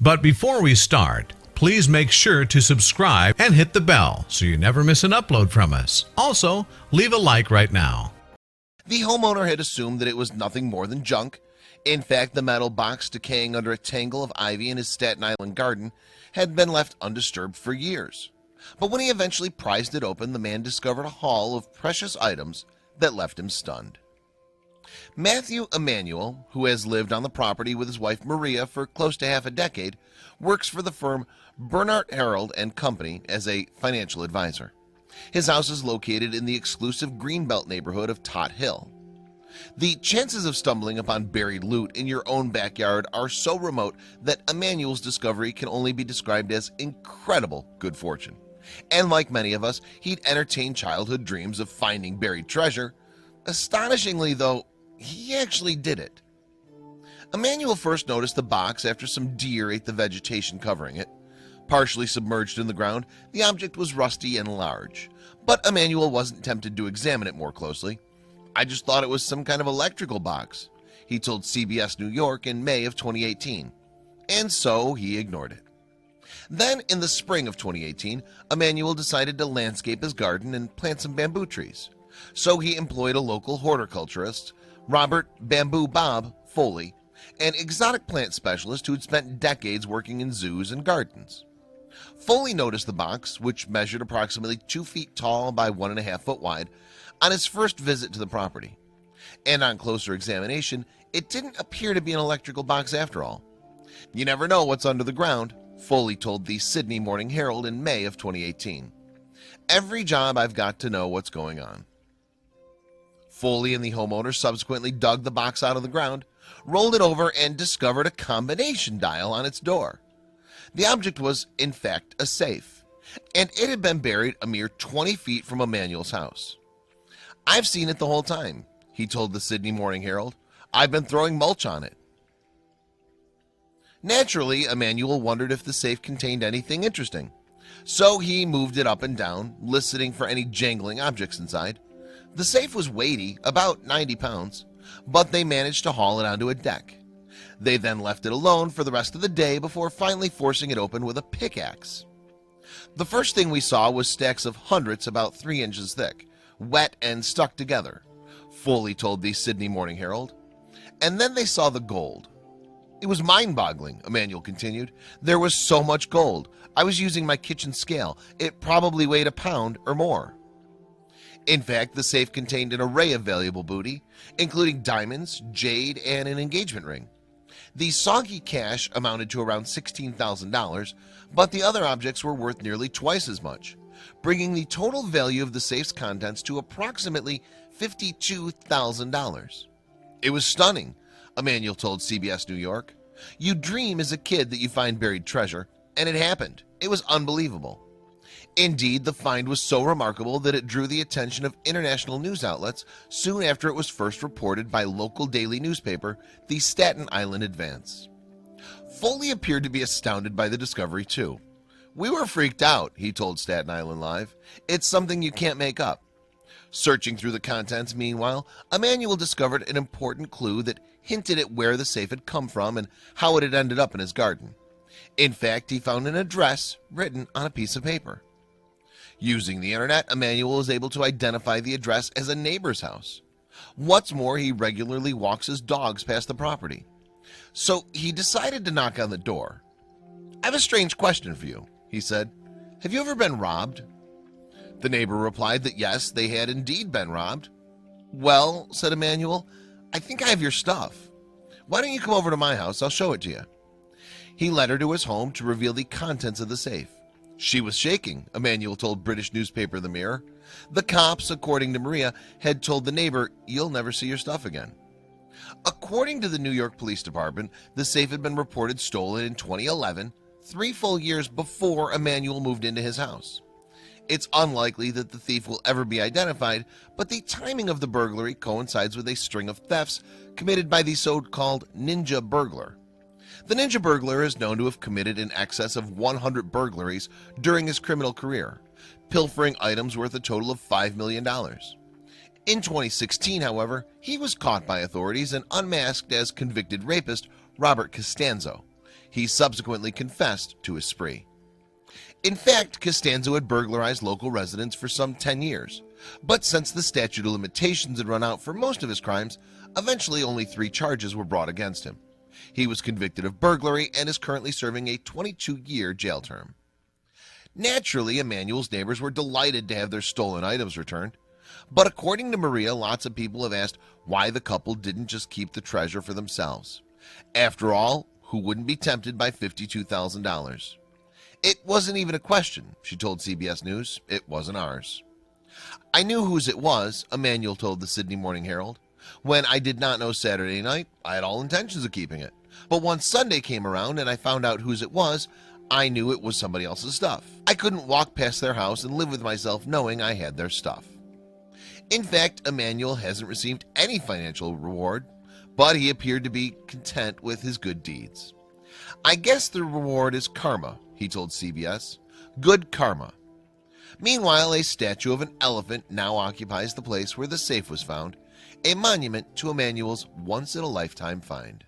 But before we start, please make sure to subscribe and hit the bell so you never miss an upload from us. Also, leave a like right now. The homeowner had assumed that it was nothing more than junk. In fact, the metal box decaying under a tangle of ivy in his Staten Island garden had been left undisturbed for years. But when he eventually prized it open, the man discovered a haul of precious items that left him stunned. Matthew Emanuel, who has lived on the property with his wife Maria for close to half a decade, works for the firm Bernard Harold and Company as a financial advisor. His house is located in the exclusive Greenbelt neighborhood of Tot Hill. The chances of stumbling upon buried loot in your own backyard are so remote that Emanuel's discovery can only be described as incredible good fortune. And like many of us, he'd entertained childhood dreams of finding buried treasure. Astonishingly, though, he actually did it. Emanuel first noticed the box after some deer ate the vegetation covering it. Partially submerged in the ground, the object was rusty and large, but Emanuel wasn't tempted to examine it more closely. "I just thought it was some kind of electrical box," he told CBS New York in May of 2018, and so he ignored it. Then in the spring of 2018, Emanuel decided to landscape his garden and plant some bamboo trees. So he employed a local horticulturist, Robert "Bamboo Bob" Foley, an exotic plant specialist who had spent decades working in zoos and gardens. Foley noticed the box, which measured approximately 2 feet tall by 1.5 foot wide, on his first visit to the property. And on closer examination, it didn't appear to be an electrical box after all. "You never know what's under the ground," Foley told the Sydney Morning Herald in May of 2018. "Every job I've got to know what's going on." Foley and the homeowner subsequently dug the box out of the ground, rolled it over, and discovered a combination dial on its door. The object was, in fact, a safe, and it had been buried a mere 20 feet from Emanuel's house. "I've seen it the whole time," he told the Sydney Morning Herald. "I've been throwing mulch on it." Naturally, Emanuel wondered if the safe contained anything interesting, so he moved it up and down, listening for any jangling objects inside. The safe was weighty, about 90 pounds, but they managed to haul it onto a deck. They then left it alone for the rest of the day before finally forcing it open with a pickaxe. The first thing we saw was stacks of hundreds about 3 inches thick, wet and stuck together, Foley told the Sydney Morning Herald. And then they saw the gold. "It was mind-boggling," Emanuel continued. "There was so much gold. I was using my kitchen scale. It probably weighed a pound or more." In fact, the safe contained an array of valuable booty, including diamonds, jade, and an engagement ring. The soggy cash amounted to around $16,000, but the other objects were worth nearly twice as much, bringing the total value of the safe's contents to approximately $52,000. "It was stunning," Emanuel told CBS New York. "You dream as a kid that you find buried treasure, and it happened. It was unbelievable." Indeed, the find was so remarkable that it drew the attention of international news outlets soon after it was first reported by local daily newspaper, the Staten Island Advance. Foley appeared to be astounded by the discovery too. "We were freaked out," he told Staten Island Live. "It's something you can't make up." Searching through the contents, meanwhile, Emanuel discovered an important clue that hinted at where the safe had come from and how it had ended up in his garden. In fact, he found an address written on a piece of paper. Using the internet, Emanuel was able to identify the address as a neighbor's house. What's more, he regularly walks his dogs past the property. So he decided to knock on the door. "I have a strange question for you," he said. "Have you ever been robbed?" The neighbor replied that yes, they had indeed been robbed. "Well," said Emanuel, "I think I have your stuff. Why don't you come over to my house? I'll show it to you." He led her to his home to reveal the contents of the safe. She was shaking, Emanuel told British newspaper The Mirror. The cops, according to Maria, had told the neighbor, "You'll never see your stuff again." According to the New York Police Department, the safe had been reported stolen in 2011, 3 full years before Emanuel moved into his house. It's unlikely that the thief will ever be identified, but the timing of the burglary coincides with a string of thefts committed by the so-called ninja burglar. The ninja burglar is known to have committed in excess of 100 burglaries during his criminal career, pilfering items worth a total of $5 million. In 2016, however, he was caught by authorities and unmasked as convicted rapist Robert Costanzo. He subsequently confessed to his spree. In fact, Costanzo had burglarized local residents for some 10 years, but since the statute of limitations had run out for most of his crimes, eventually only 3 charges were brought against him. He was convicted of burglary and is currently serving a 22-year jail term. Naturally, Emmanuel's neighbors were delighted to have their stolen items returned, but according to Maria, lots of people have asked why the couple didn't just keep the treasure for themselves. After all, who wouldn't be tempted by $52,000? It wasn't even a question, she told CBS News. It wasn't ours. I knew whose it was, Emmanuel told the Sydney Morning Herald. When I did not know Saturday night, I had all intentions of keeping it. But once Sunday came around and I found out whose it was, I knew it was somebody else's stuff. I couldn't walk past their house and live with myself knowing I had their stuff. In fact, Emmanuel hasn't received any financial reward, but he appeared to be content with his good deeds. I guess the reward is karma, he told CBS. Good karma. Meanwhile, a statue of an elephant now occupies the place where the safe was found, a monument to Emmanuel's once-in-a-lifetime find.